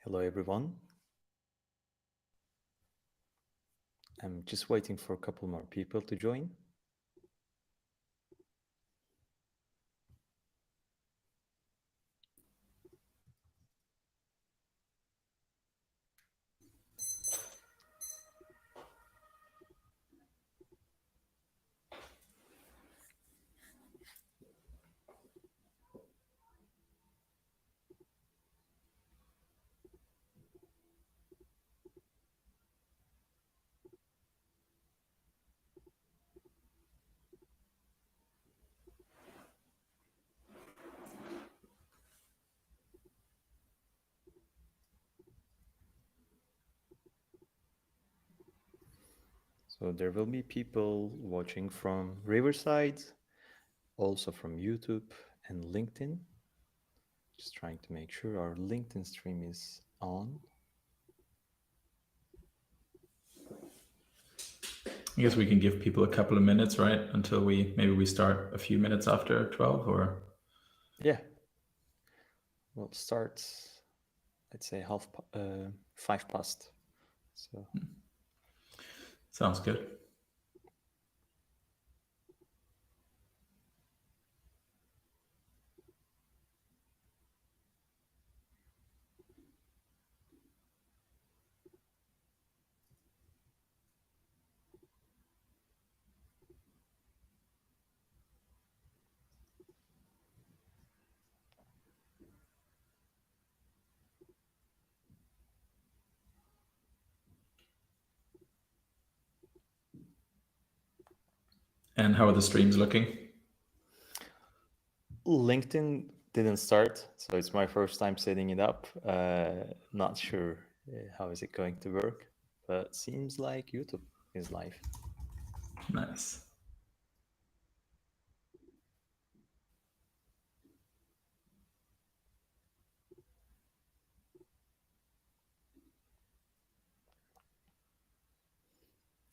Hello, everyone. I'm just waiting for a couple more people to join. So there will be people watching from Riverside, also from YouTube and LinkedIn. Just trying to make sure our LinkedIn stream is on. I guess we can give people a couple of minutes, right? Until maybe we start a few minutes after 12 or... Yeah. We'll start, I'd say 5 past. So Sounds good. And how are the streams looking? LinkedIn didn't start, so it's my first time setting it up. Not sure how is it going to work, but seems like YouTube is live. Nice.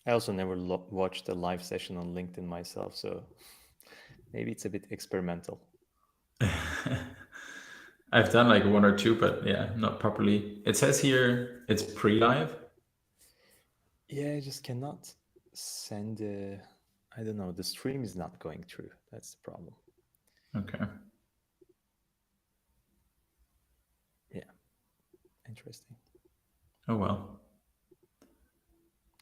I also never watched a live session on LinkedIn myself, so maybe it's a bit experimental. I've done like one or two, but yeah, not properly. It says here it's pre-live. Yeah, I just cannot send I don't know, the stream is not going through. That's the problem. Okay. Yeah, interesting. Oh, well.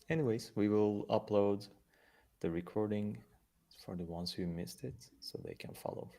Anyways, we will upload the recording for the ones who missed it so they can follow.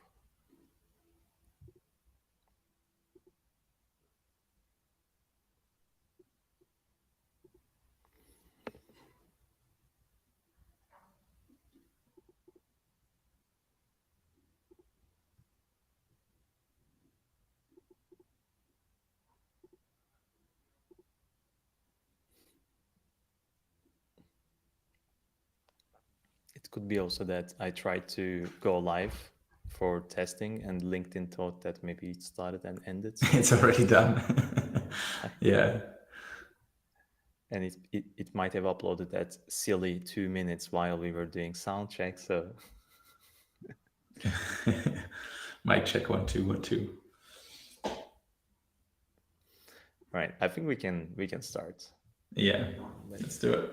It could be also that I tried to go live for testing and LinkedIn thought that maybe it started and ended. So It's already done. Yeah. And it might have uploaded that silly 2 minutes while we were doing sound check. So Mic check 1 2 1 2. right, I think we can start. Yeah, let's do it.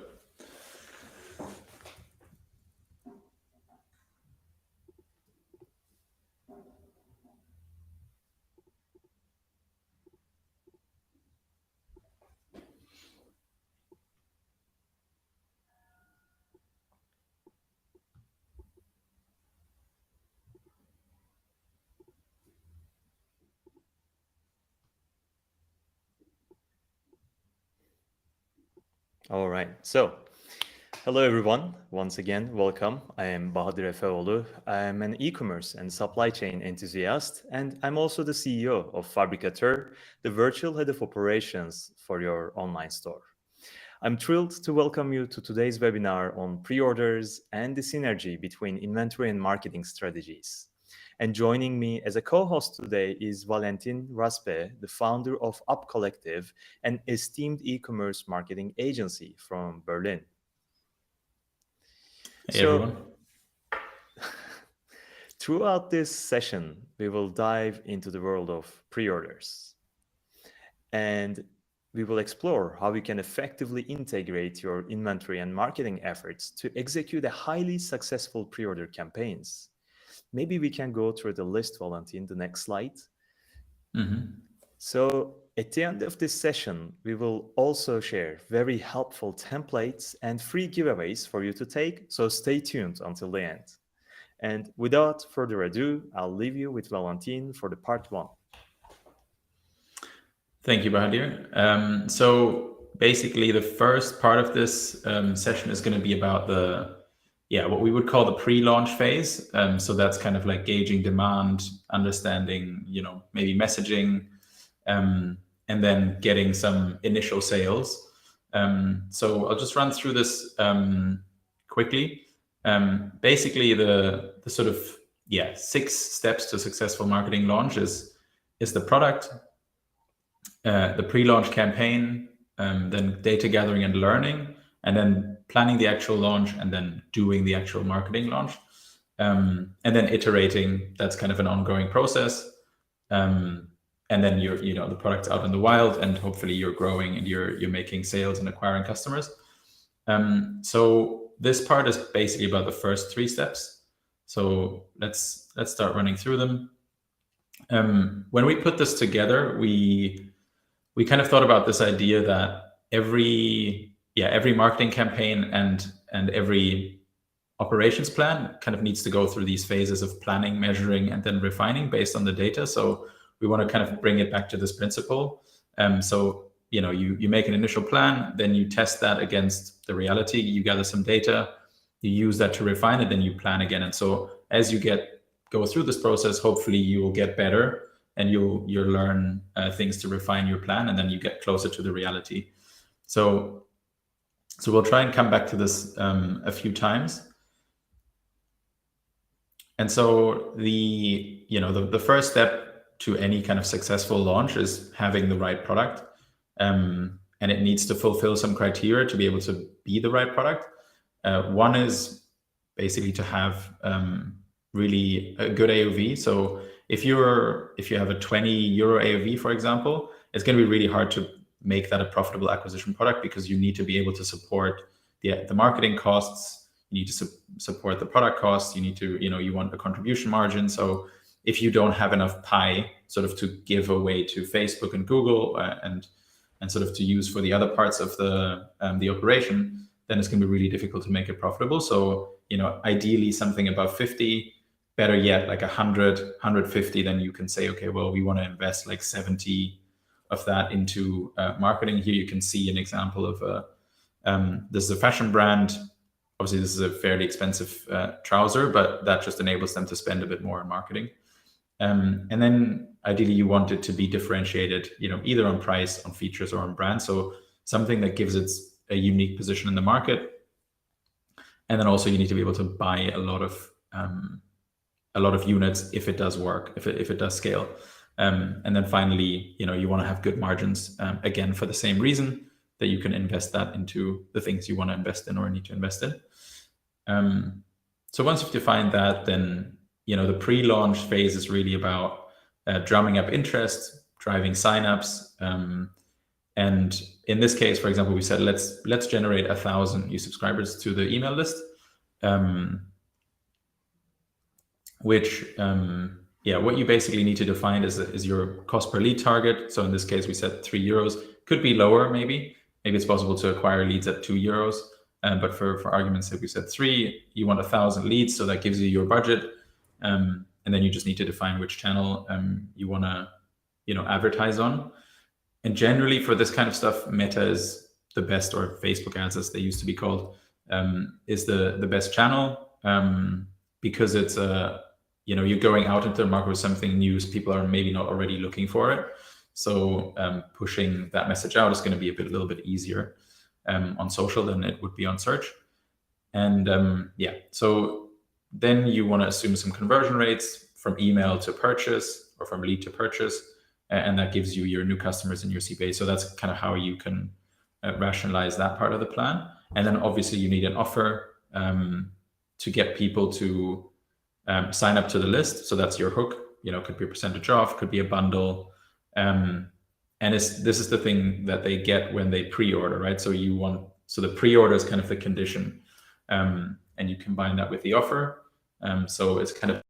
All right. So, hello everyone. Once again, welcome. I am Bahadir Efeoglu. I am an e-commerce and supply chain enthusiast, and I'm also the CEO of Fabrikatör, the virtual head of operations for your online store. I'm thrilled to welcome you to today's webinar on pre-orders and the synergy between inventory and marketing strategies. And joining me as a co-host today is Valentin Raspe, the founder of Upcollective, an esteemed e-commerce marketing agency from Berlin. Hey, everyone. Throughout this session, we will dive into the world of pre-orders. and we will explore how you can effectively integrate your inventory and marketing efforts to execute a highly successful pre-order campaigns. Maybe we can go through the list, Valentin, the next slide. So at the end of this session, we will also share very helpful templates and free giveaways for you to take, so stay tuned until the end. And without further ado, I'll leave you with Valentin for the part 1. Thank you, Bahadir. So basically, the first part of this session is going to be about what we would call the pre-launch phase. So that's kind of like gauging demand, understanding, maybe messaging, and then getting some initial sales. So I'll just run through this quickly. Basically, the sort of 6 steps to successful marketing launch is the product, the pre-launch campaign, then data gathering and learning, and then planning the actual launch, and then doing the actual marketing launch, and then iterating. That's kind of an ongoing process. And then the product's out in the wild, and hopefully you're growing and you're making sales and acquiring customers. So this part is basically about the first 3 steps. So let's start running through them. When we put this together, we kind of thought about this idea that every marketing campaign and every operations plan kind of needs to go through these phases of planning, measuring, and then refining based on the data. So we want to kind of bring it back to this principle. So you make an initial plan, then you test that against the reality, you gather some data, you use that to refine it, then you plan again. And so as you go through this process, hopefully you will get better, and you'll learn things to refine your plan, and then you get closer to the reality. So we'll try and come back to this a few times. And so the first step to any kind of successful launch is having the right product. And it needs to fulfill some criteria to be able to be the right product. One is basically to have really a good AOV. So if you have a 20 euro AOV, for example, it's going to be really hard to make that a profitable acquisition product, because you need to be able to support the marketing costs. You need to support the product costs. You need to, you want a contribution margin. So if you don't have enough pie sort of to give away to Facebook and Google and sort of to use for the other parts of the operation, then it's going to be really difficult to make it profitable. So, ideally something above 50, better yet, like 100, 150, then you can say, okay, well, we want to invest like 70 of that into marketing. Here you can see an example of this is a fashion brand. Obviously, this is a fairly expensive trouser, but that just enables them to spend a bit more on marketing. And then ideally you want it to be differentiated, either on price, on features, or on brand. So something that gives it a unique position in the market. And then also you need to be able to buy a lot of units if it does work, if it does scale. And then finally, you want to have good margins, again, for the same reason, that you can invest that into the things you want to invest in or need to invest in. So once you've defined that, then the pre-launch phase is really about drumming up interest, driving signups, and in this case, for example, we said let's generate 1,000 new subscribers to the email list, which what you basically need to define is your cost per lead target. So in this case, we said 3 euros. Could be lower, maybe it's possible to acquire leads at 2 euros, but for argument's sake, we said 3. You want 1,000 leads, so that gives you your budget. And then you just need to define which channel you want to, advertise on. And generally for this kind of stuff, Meta is the best, or Facebook ads, as they used to be called, is the best channel, because it's you're going out into the market with something new. So people are maybe not already looking for it. So pushing that message out is going to be a little bit easier on social than it would be on search. And so then you want to assume some conversion rates from email to purchase, or from lead to purchase, and that gives you your new customers in your CPA. So that's kind of how you can rationalize that part of the plan. And then obviously you need an offer to get people to sign up to the list. So that's your hook. Could be a percentage off, could be a bundle, and and this is the thing that they get when they pre-order, right? So the pre-order is kind of the condition, and you combine that with the offer. So it's kind of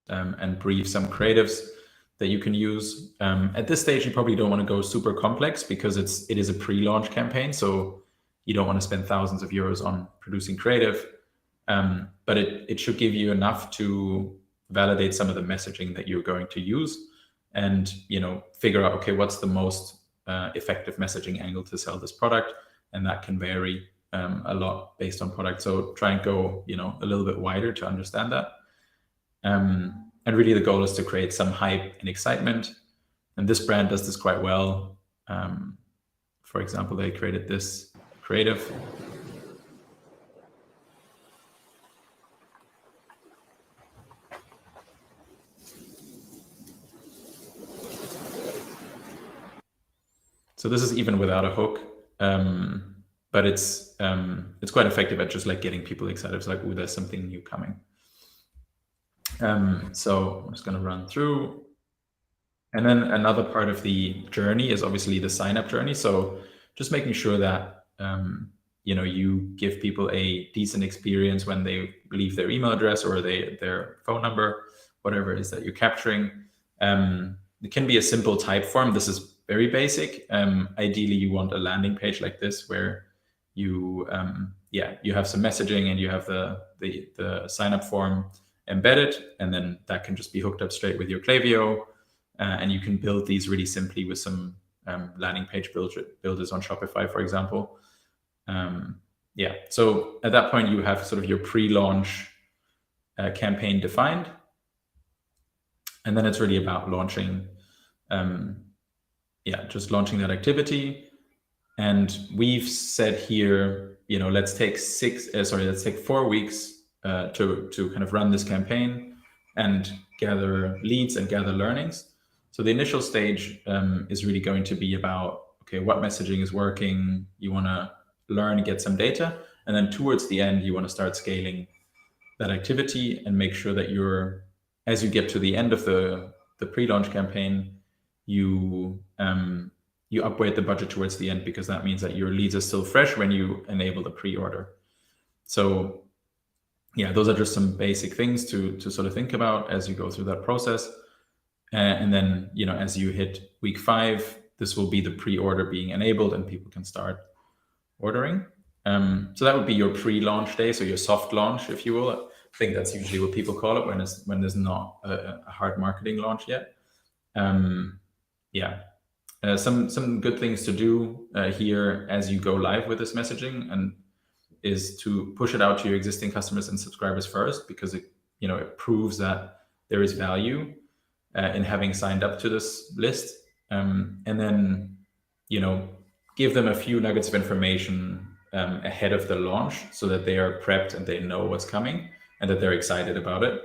and brief some creatives that you can use. At this stage, you probably don't want to go super complex because it is a pre-launch campaign, so you don't want to spend thousands of euros on producing creative. But it should give you enough to validate some of the messaging that you're going to use, and figure out, okay, what's the most effective messaging angle to sell this product, and that can vary a lot based on product. So try and go a little bit wider to understand that. And really the goal is to create some hype and excitement. And this brand does this quite well. For example, they created this creative. So this is even without a hook, but it's quite effective at just like getting people excited. It's like, oh, there's something new coming. So I'm just going to run through. And then another part of the journey is obviously the sign-up journey. So just making sure that you give people a decent experience when they leave their email address or their phone number, whatever it is that you're capturing. It can be a simple type form. This is very basic. Ideally, you want a landing page like this where you have some messaging and you have the sign-up form embedded, and then that can just be hooked up straight with your Klaviyo. And you can build these really simply with some landing page builders on Shopify, for example. So at that point, you have sort of your pre-launch campaign defined. And then it's really about launching, just launching that activity. And we've said here, let's take 4 weeks to kind of run this campaign and gather leads and gather learnings. So the initial stage is really going to be about, okay, what messaging is working? You want to learn, get some data. And then towards the end, you want to start scaling that activity and make sure that as you get to the end of the pre-launch campaign, you upgrade the budget towards the end, because that means that your leads are still fresh when you enable the pre-order. So those are just some basic things to sort of think about as you go through that process. And then, as you hit week 5, this will be the pre-order being enabled and people can start ordering. So that would be your pre-launch day. So your soft launch, if you will. I think that's usually what people call it when there's not a hard marketing launch yet. Some good things to do here as you go live with this messaging and is to push it out to your existing customers and subscribers first, because it proves that there is value in having signed up to this list. And then, give them a few nuggets of information ahead of the launch so that they are prepped and they know what's coming and that they're excited about it.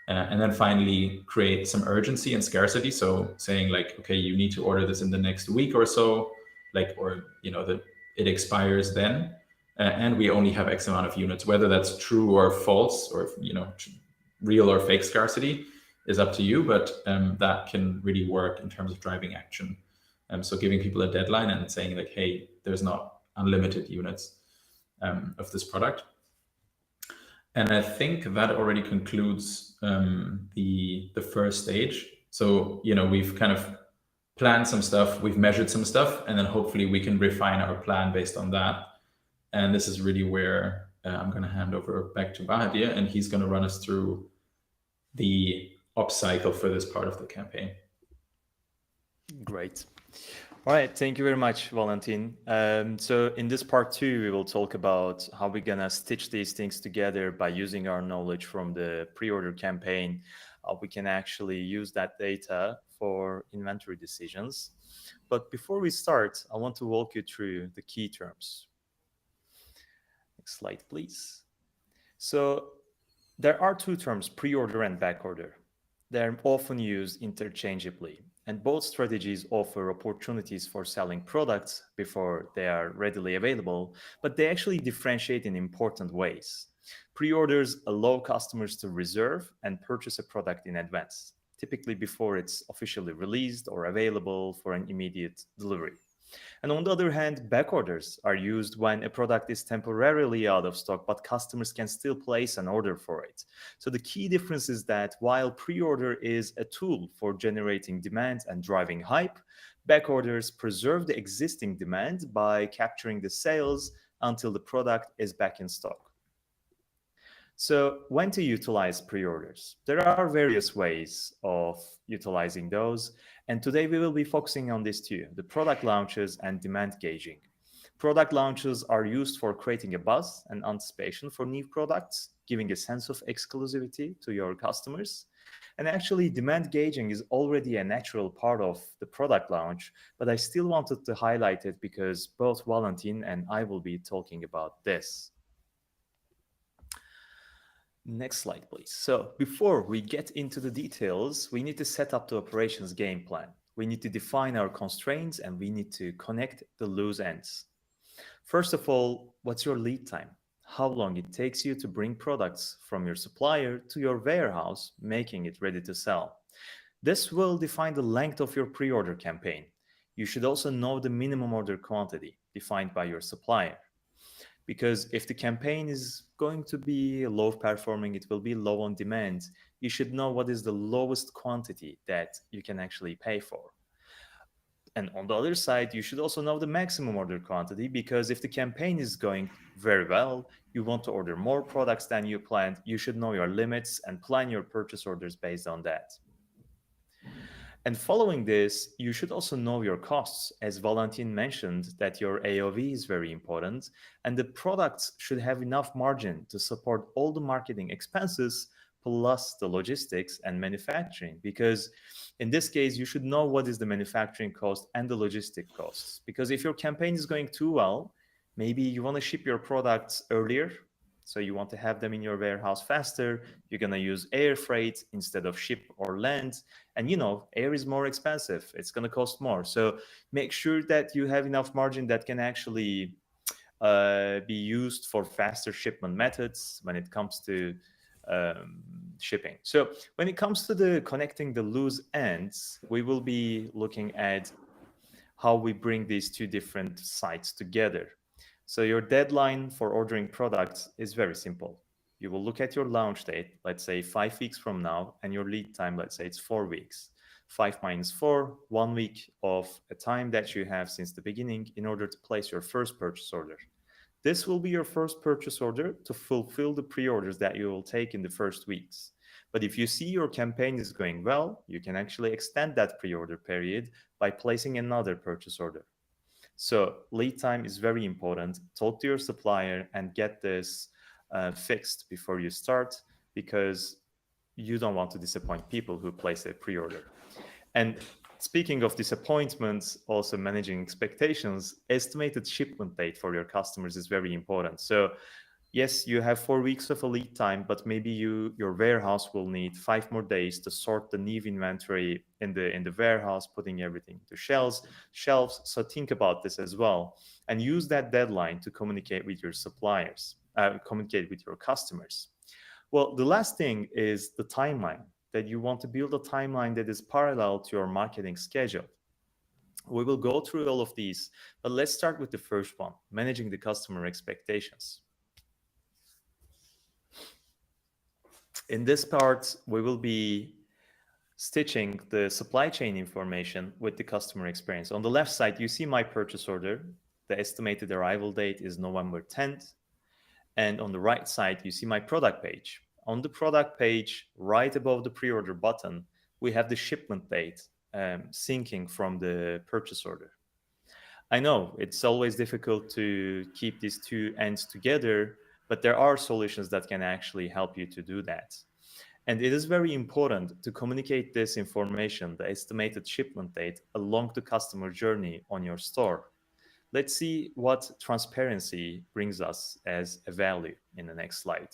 And then finally, create some urgency and scarcity. So saying like, okay, you need to order this in the next week or so, it expires then. And we only have X amount of units. Whether that's true or false, or real or fake scarcity, is up to you. But that can really work in terms of driving action. So giving people a deadline and saying like, hey, there's not unlimited units of this product. And I think that already concludes the first stage. So we've kind of planned some stuff, we've measured some stuff, and then hopefully we can refine our plan based on that. And this is really where I'm going to hand over back to Bahadir, and he's going to run us through the ops cycle for this part of the campaign. Great. All right, thank you very much, Valentin. So in this part 2, we will talk about how we're going to stitch these things together by using our knowledge from the pre-order campaign. We can actually use that data for inventory decisions. But before we start, I want to walk you through the key terms. Next slide, please. So there are 2 terms, pre-order and backorder. They're often used interchangeably. and both strategies offer opportunities for selling products before they are readily available, but they actually differentiate in important ways. Pre-orders allow customers to reserve and purchase a product in advance, typically before it's officially released or available for an immediate delivery. And on the other hand, back orders are used when a product is temporarily out of stock, but customers can still place an order for it. So the key difference is that while pre-order is a tool for generating demand and driving hype, back orders preserve the existing demand by capturing the sales until the product is back in stock. So, when to utilize pre orders? There are various ways of utilizing those, and today we will be focusing on this too, the product launches and demand gauging. Product launches are used for creating a buzz and anticipation for new products, giving a sense of exclusivity to your customers. And actually, demand gauging is already a natural part of the product launch, but I still wanted to highlight it because both Valentin and I will be talking about this. Next slide, please. So before we get into the details, we need to set up the operations game plan. We need to define our constraints and we need to connect the loose ends. First of all, what's your lead time? How long it takes you to bring products from your supplier to your warehouse, making it ready to sell. This will define the length of your pre-order campaign. You should also know the minimum order quantity defined by your supplier. Because if the campaign is going to be low performing, it will be low on demand, you should know what is the lowest quantity that you can actually pay for. And on the other side, you should also know the maximum order quantity, because if the campaign is going very well, you want to order more products than you planned, you should know your limits and plan your purchase orders based on that. And following this, you should also know your costs. As Valentin mentioned, that your AOV is very important, and the products should have enough margin to support all the marketing expenses plus the logistics and manufacturing. Because in this case, you should know what is the manufacturing cost and the logistic costs. Because if your campaign is going too well, maybe you want to ship your products earlier, so you want to have them in your warehouse faster. You're going to use air freight instead of ship or land. And air is more expensive. It's going to cost more. So make sure that you have enough margin that can actually be used for faster shipment methods when it comes to shipping. So when it comes to the connecting the loose ends, we will be looking at how we bring these two different sites together. So your deadline for ordering products is very simple. You will look at your launch date, let's say 5 weeks from now, and your lead time, let's say it's 4 weeks. 5 minus 4, 1 week of a time that you have since the beginning in order to place your first purchase order. This will be your first purchase order to fulfill the pre-orders that you will take in the first weeks. But if you see your campaign is going well, you can actually extend that pre-order period by placing another purchase order. So lead time is very important. Talk to your supplier and get this fixed before you start, because you don't want to disappoint people who place a pre-order. And speaking of disappointments, also managing expectations, estimated shipment date for your customers is very important. So yes, you have 4 weeks of a lead time, but maybe your warehouse will need 5 more days to sort the new inventory in the warehouse, putting everything to shelves. So think about this as well, and use that deadline to communicate with your suppliers, communicate with your customers. Well, the last thing is the timeline, that you want to build a timeline that is parallel to your marketing schedule. We will go through all of these, but let's start with the first one, managing the customer expectations. In this part, we will be stitching the supply chain information with the customer experience. On the left side, you see my purchase order. The estimated arrival date is November 10th. And on the right side, you see my product page. On the product page, right above the pre-order button, we have the shipment date syncing from the purchase order. I know it's always difficult to keep these two ends together, but there are solutions that can actually help you to do that. And it is very important to communicate this information, the estimated shipment date, along the customer journey on your store. Let's see what transparency brings us as a value in the next slide.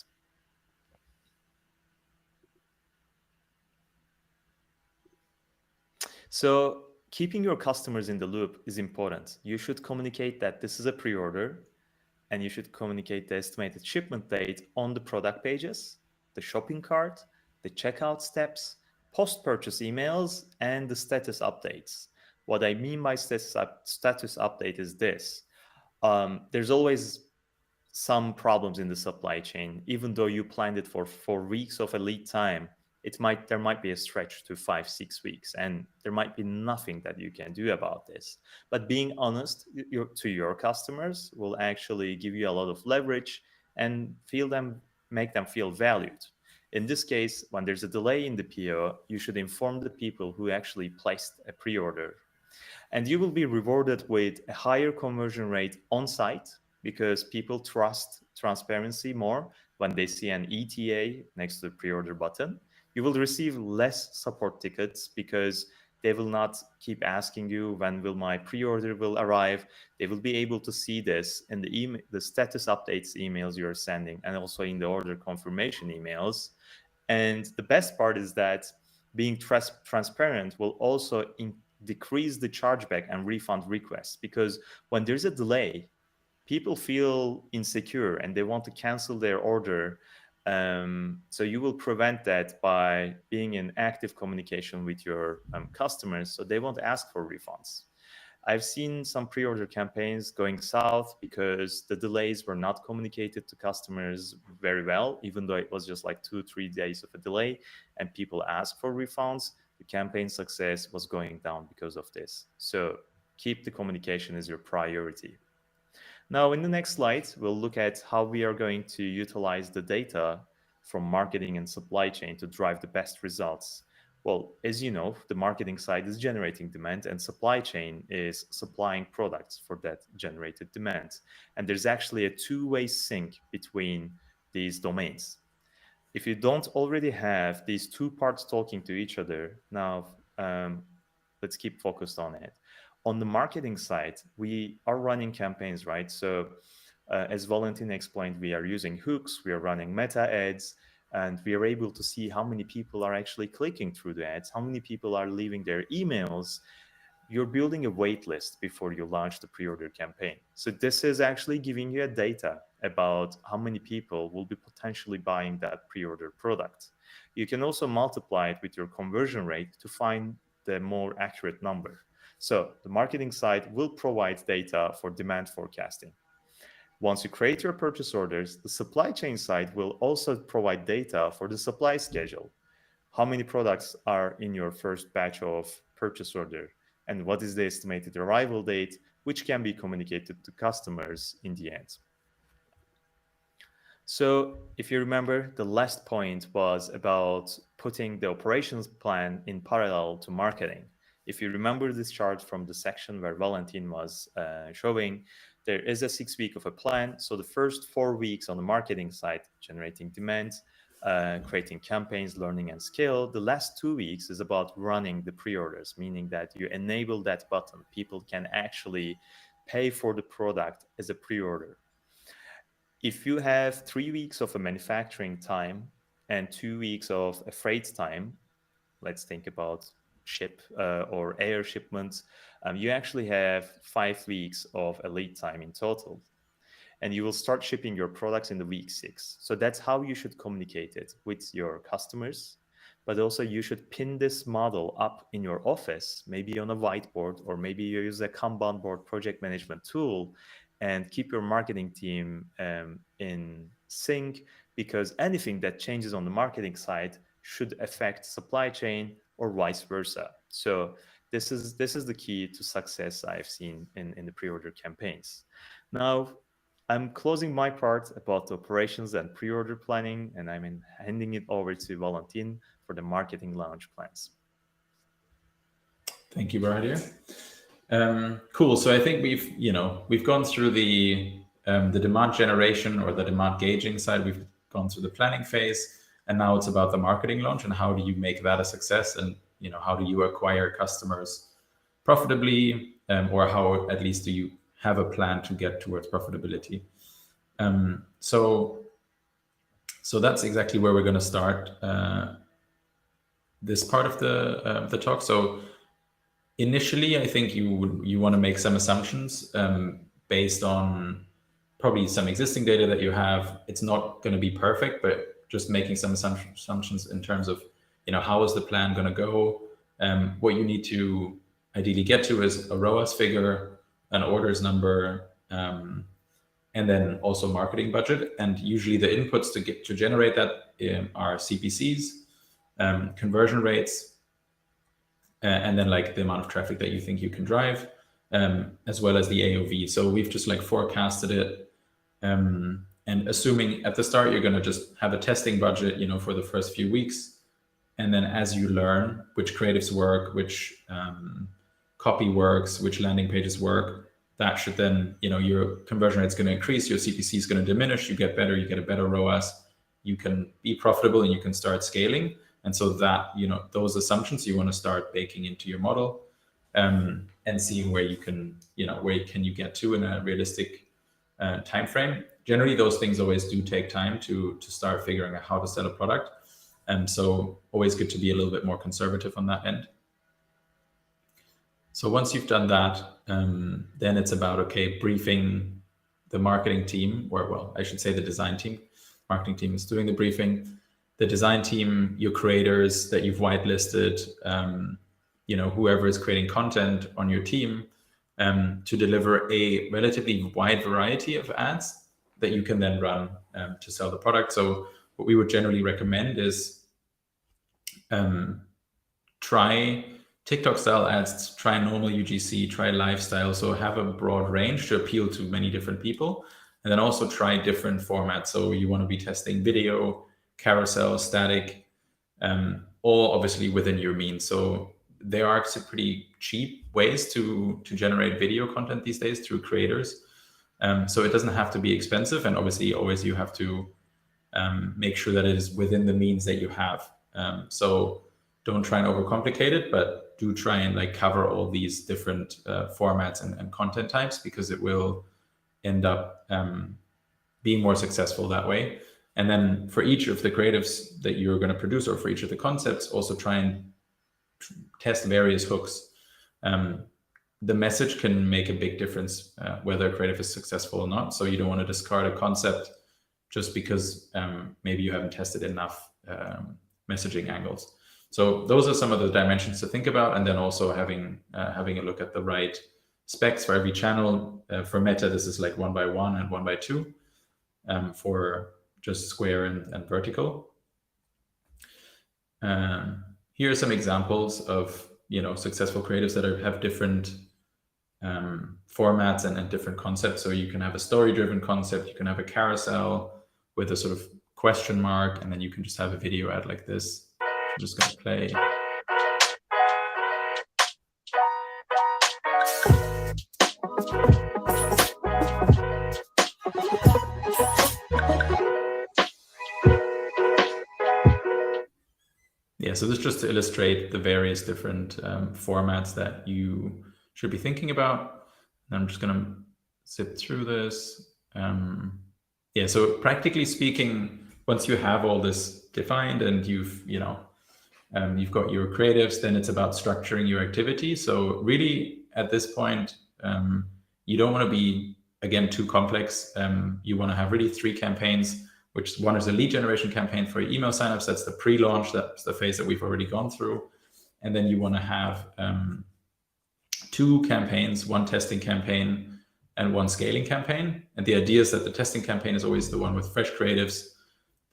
So keeping your customers in the loop is important. You should communicate that this is a pre-order, and you should communicate the estimated shipment date on the product pages, the shopping cart, the checkout steps, post-purchase emails, and the status updates. What I mean by status update is this. There's always some problems in the supply chain. Even though you planned it for 4 weeks of a lead time, there might be a stretch to 5-6 weeks, and there might be nothing that you can do about this. But being honest to your customers will actually give you a lot of leverage and make them feel valued. In this case, when there's a delay in the PO, you should inform the people who actually placed a pre-order, and you will be rewarded with a higher conversion rate on site because people trust transparency more when they see an ETA next to the pre-order button. You will receive less support tickets because they will not keep asking you when will my pre-order will arrive. They will be able to see this in the status updates emails you're sending, and also in the order confirmation emails. And the best part is that being transparent will also decrease the chargeback and refund requests, because when there's a delay, people feel insecure and they want to cancel their order. So you will prevent that by being in active communication with your customers, so they won't ask for refunds. I've seen some pre-order campaigns going south because the delays were not communicated to customers very well, even though it was just like 2-3 days of a delay and people asked for refunds. The campaign success was going down because of this. So keep the communication as your priority. Now, in the next slide, we'll look at how we are going to utilize the data from marketing and supply chain to drive the best results. Well, as you know, the marketing side is generating demand and supply chain is supplying products for that generated demand. And there's actually a two-way sync between these domains. If you don't already have these two parts talking to each other, now let's keep focused on it. On the marketing side, we are running campaigns, right? So as Valentin explained, we are using hooks, we are running meta ads, and we are able to see how many people are actually clicking through the ads, how many people are leaving their emails. You're building a wait list before you launch the pre-order campaign. So this is actually giving you a data about how many people will be potentially buying that pre-order product. You can also multiply it with your conversion rate to find the more accurate number. So the marketing side will provide data for demand forecasting. Once you create your purchase orders, the supply chain side will also provide data for the supply schedule. How many products are in your first batch of purchase order? And what is the estimated arrival date, which can be communicated to customers in the end. So if you remember, the last point was about putting the operations plan in parallel to marketing. If you remember this chart from the section where Valentin was showing, there is a 6 week of a plan. So the first 4 weeks on the marketing side, generating demand, creating campaigns, learning and scale. The last 2 weeks is about running the pre-orders, meaning that you enable that button. People can actually pay for the product as a pre-order. If you have 3 weeks of a manufacturing time and 2 weeks of a freight time, let's think about ship or air shipments, you actually have 5 weeks of a lead time in total. And you will start shipping your products in the week 6. So that's how you should communicate it with your customers. But also you should pin this model up in your office, maybe on a whiteboard, or maybe you use a Kanban board project management tool, and keep your marketing team in sync, because anything that changes on the marketing side should affect supply chain or vice versa. So this is the key to success I've seen in the pre-order campaigns. Now, I'm closing my part about the operations and pre-order planning, and I'm handing it over to Valentin for the marketing launch plans. Thank you, Bahadir. Cool. So I think we've gone through the demand generation or the demand gauging side. We've gone through the planning phase, and now it's about the marketing launch and how do you make that a success, and how do you acquire customers profitably, or how at least do you have a plan to get towards profitability. So that's exactly where we're going to start this part of the talk. So initially, I think you want to make some assumptions based on probably some existing data that you have. It's not going to be perfect, but just making some assumptions in terms of, how is the plan going to go? What you need to ideally get to is a ROAS figure, an orders number, and then also marketing budget. And usually the inputs to generate that are CPCs, conversion rates, and then like the amount of traffic that you think you can drive, as well as the AOV. So we've just like forecasted it, and assuming at the start you're going to just have a testing budget, for the first few weeks, and then as you learn which creatives work, which copy works, which landing pages work, that should then, your conversion rate is going to increase, your CPC is going to diminish, you get better, you get a better ROAS, you can be profitable, and you can start scaling. And so that, those assumptions you want to start baking into your model, and seeing where you can, where can you get to in a realistic time frame. Generally, those things always do take time to start figuring out how to sell a product. And so always good to be a little bit more conservative on that end. So once you've done that, then it's about, okay, briefing the marketing team, or well, I should say the design team. Marketing team is doing the briefing. The design team, your creators that you've whitelisted, whoever is creating content on your team, to deliver a relatively wide variety of ads that you can then run to sell the product. So what we would generally recommend is try TikTok style ads, try normal UGC, try lifestyle. So have a broad range to appeal to many different people. And then also try different formats. So you want to be testing video, carousel, static, all obviously within your means. So there are some pretty cheap ways to generate video content these days through creators. So it doesn't have to be expensive. And obviously always you have to make sure that it is within the means that you have. So don't try and overcomplicate it, but do try and like cover all these different formats and content types, because it will end up being more successful that way. And then for each of the creatives that you're going to produce, or for each of the concepts, also try and test various hooks. The message can make a big difference whether a creative is successful or not. So you don't want to discard a concept just because maybe you haven't tested enough messaging angles. So those are some of the dimensions to think about. And then also having a look at the right specs for every channel. For Meta, this is like 1x1 and 1x2 for just square and vertical. Here are some examples of successful creatives that have different formats and different concepts. So you can have a story-driven concept, you can have a carousel with a sort of question mark, and then you can just have a video ad like this. I'm just going to play. Yeah, so this is just to illustrate the various different formats that you should be thinking about. And I'm just going to zip through this. Yeah, so practically speaking, once you have all this defined and you've got your creatives, then it's about structuring your activity. So really at this point, you don't want to be, again, too complex. You want to have really 3 campaigns, which one is a lead generation campaign for your email signups. That's the pre-launch. That's the phase that we've already gone through. And then you want to have 2 campaigns, 1 testing campaign and 1 scaling campaign. And the idea is that the testing campaign is always the one with fresh creatives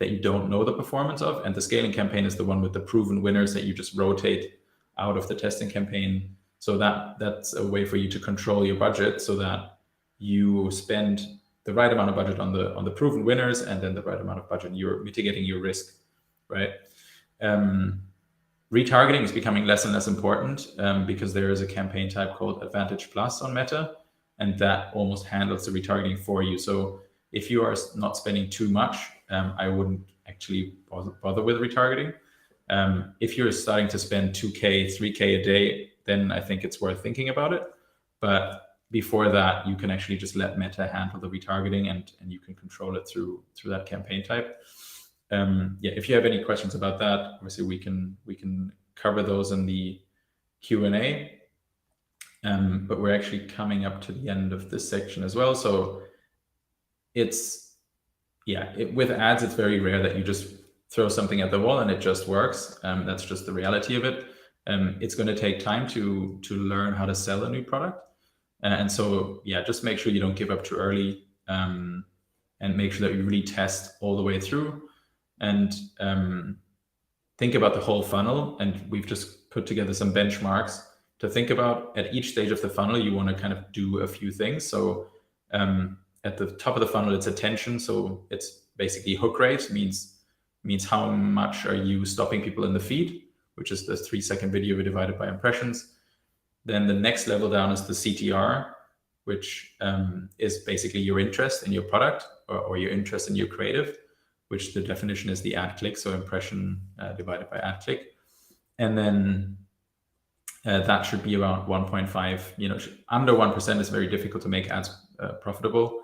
that you don't know the performance of. And the scaling campaign is the one with the proven winners that you just rotate out of the testing campaign. So that's a way for you to control your budget, so that you spend the right amount of budget on the proven winners, and then the right amount of budget, you're mitigating your risk, right? Retargeting is becoming less and less important because there is a campaign type called Advantage Plus on Meta, and that almost handles the retargeting for you. So if you are not spending too much, I wouldn't actually bother with retargeting. If you're starting to spend 2K, 3K a day, then I think it's worth thinking about it. But before that, you can actually just let Meta handle the retargeting, and you can control it through that campaign type. Yeah, if you have any questions about that, obviously we can cover those in the Q&A. But we're actually coming up to the end of this section as well. So with ads, it's very rare that you just throw something at the wall and it just works. That's just the reality of it. It's going to take time to learn how to sell a new product. And so, just make sure you don't give up too early, and make sure that you really test all the way through, and think about the whole funnel. And we've just put together some benchmarks to think about. At each stage of the funnel, you want to kind of do a few things. So at the top of the funnel, it's attention. So it's basically hook rate, means how much are you stopping people in the feed, which is the 3-second video divided by impressions. Then the next level down is the CTR, which is basically your interest in your product, or your interest in your creative, which the definition is the ad click, so impression divided by ad click. And then that should be around 1.5. Under 1% is very difficult to make ads profitable.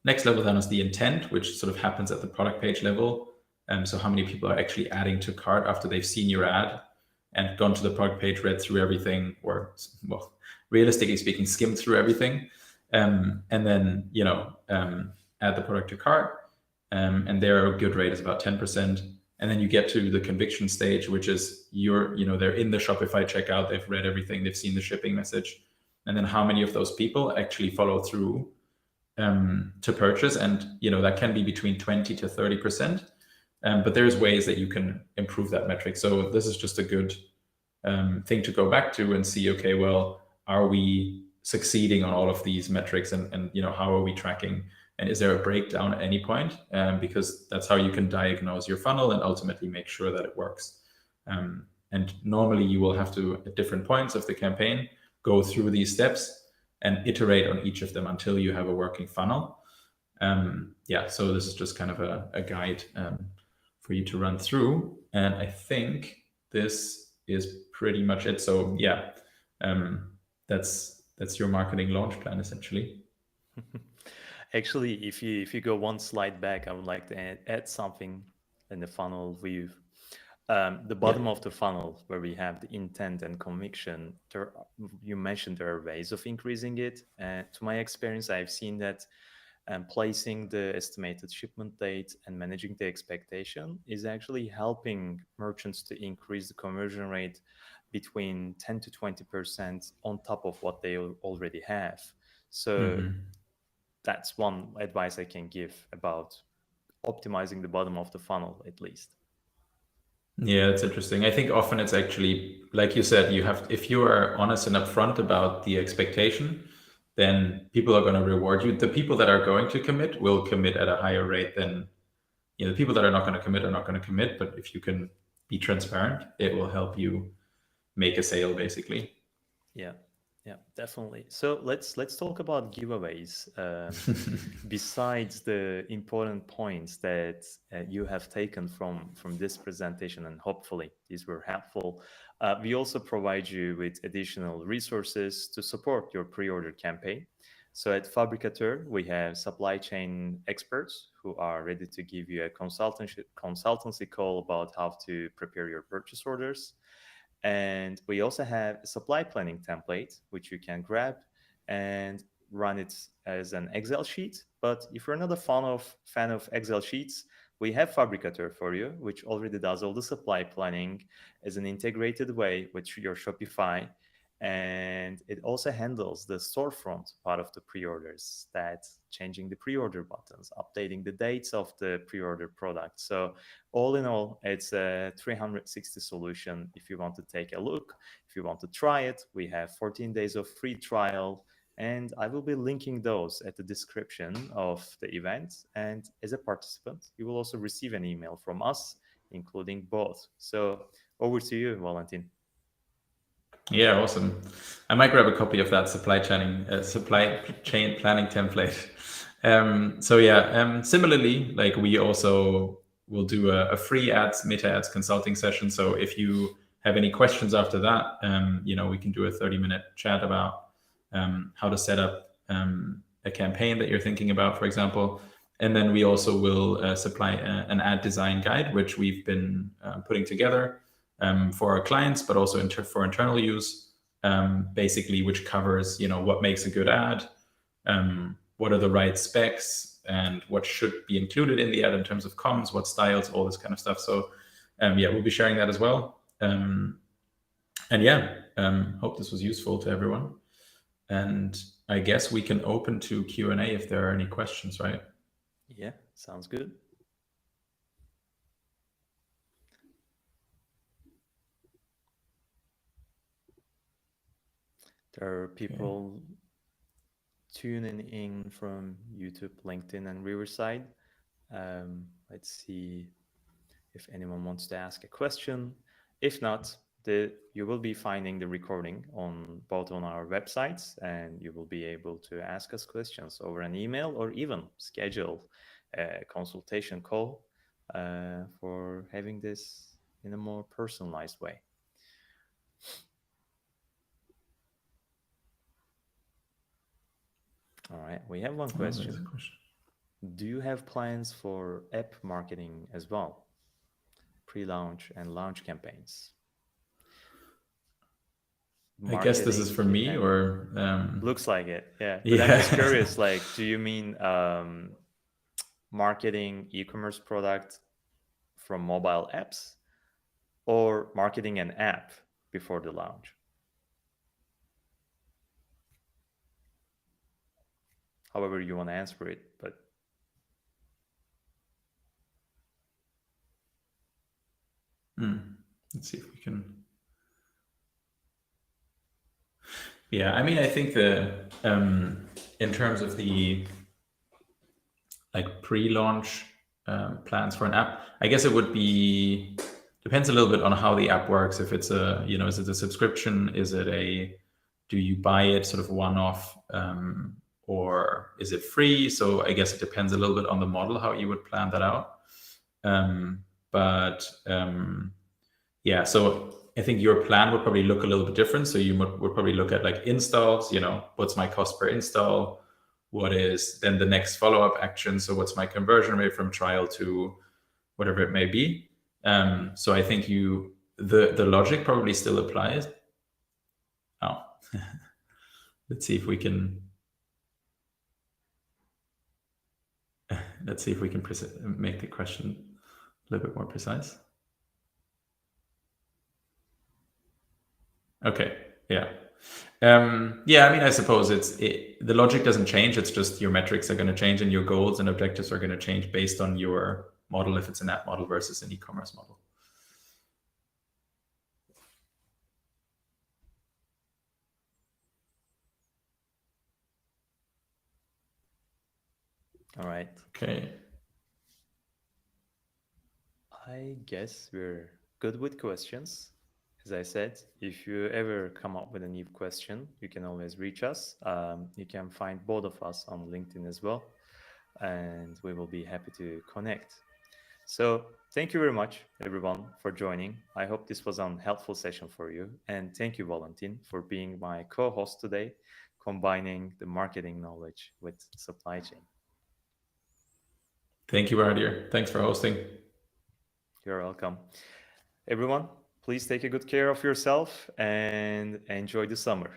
Next level down is the intent, which sort of happens at the product page level. So how many people are actually adding to cart after they've seen your ad and gone to the product page, read through everything, or, well, realistically speaking, skimmed through everything, and then add the product to cart. And their good rate is about 10%. And then you get to the conviction stage, which is they're in the Shopify checkout, they've read everything, they've seen the shipping message, and then how many of those people actually follow through to purchase. And that can be between 20 to 30%. But there's ways that you can improve that metric. So this is just a good thing to go back to and see, okay, well, are we succeeding on all of these metrics, and how are we tracking? And is there a breakdown at any point? Because that's how you can diagnose your funnel and ultimately make sure that it works. And normally you will have to, at different points of the campaign, go through these steps and iterate on each of them until you have a working funnel. So this is just kind of a guide for you to run through. And I think this is pretty much it. So that's your marketing launch plan, essentially. Actually, if you go one slide back, I would like to add something in the funnel view. The bottom of the funnel, where we have the intent and conviction, you mentioned there are ways of increasing it. To my experience, I've seen that placing the estimated shipment date and managing the expectation is actually helping merchants to increase the conversion rate between 10 to 20% on top of what they already have. So that's one advice I can give about optimizing the bottom of the funnel, at least. Yeah, it's interesting. I think often it's actually, like you said, if you are honest and upfront about the expectation, then people are going to reward you. The people that are going to commit will commit at a higher rate than, the people that are not going to commit are not going to commit. But if you can be transparent, it will help you make a sale, basically. Yeah, definitely. So let's talk about giveaways. Besides the important points that you have taken from this presentation, and hopefully these were helpful, we also provide you with additional resources to support your pre-order campaign. So at Fabrikatör, we have supply chain experts who are ready to give you a consultancy call about how to prepare your purchase orders. And we also have a supply planning template, which you can grab and run it as an Excel sheet. But if you're not a fan of Excel sheets, we have Fabrikatör for you, which already does all the supply planning as an integrated way with your Shopify. And it also handles the storefront part of the pre-orders, that's changing the pre-order buttons, updating the dates of the pre-order product. So all in all, it's a 360 solution. If you want to take a look, if you want to try it, we have 14 days of free trial, and I will be linking those at the description of the event. And as a participant, you will also receive an email from us, including both. So over to you, Valentin. Yeah, awesome. I might grab a copy of that supply chain planning template. Similarly, like, we also will do a free meta ads consulting session. So if you have any questions after that, we can do a 30-minute chat about how to set up a campaign that you're thinking about, for example. And then we also will supply an ad design guide, which we've been putting together for our clients, but also for internal use. basically, which covers, what makes a good ad, what are the right specs, and what should be included in the ad in terms of comms, what styles, all this kind of stuff. So we'll be sharing that as well. Hope this was useful to everyone. And I guess we can open to Q&A if there are any questions, right? Yeah, sounds good. There are people tuning in from YouTube, LinkedIn, and Riverside. Let's see if anyone wants to ask a question. If not, you will be finding the recording both on our websites, and you will be able to ask us questions over an email or even schedule a consultation call for having this in a more personalized way. All right, we have one question. Do you have plans for app marketing as well? Pre-launch and launch campaigns? I guess this is for me, or looks like it, yeah. But I'm just curious, like, do you mean marketing e-commerce product from mobile apps, or marketing an app before the launch? However you want to answer it, but let's see if we can. Yeah, I mean, I think in terms of the pre-launch plans for an app, I guess it would depends a little bit on how the app works. If it's is it a subscription? Do you buy it sort of one-off, or is it free? So I guess it depends a little bit on the model, how you would plan that out. So I think your plan would probably look a little bit different. So you would probably look at installs, what's my cost per install? What is then the next follow-up action? So what's my conversion rate from trial to whatever it may be? So I think the logic probably still applies. Oh, let's see if we can make the question a little bit more precise. Okay. Yeah. I mean, I suppose the logic doesn't change. It's just your metrics are going to change, and your goals and objectives are going to change based on your model, if it's an app model versus an e-commerce model. All right. Okay. I guess we're good with questions. As I said, if you ever come up with a new question, you can always reach us. You can find both of us on LinkedIn as well, and we will be happy to connect. So thank you very much, everyone, for joining. I hope this was a helpful session for you. And thank you, Valentin, for being my co-host today, combining the marketing knowledge with supply chain. Thank you, Bahadir. Thanks for hosting. You're welcome. Everyone, please take a good care of yourself and enjoy the summer.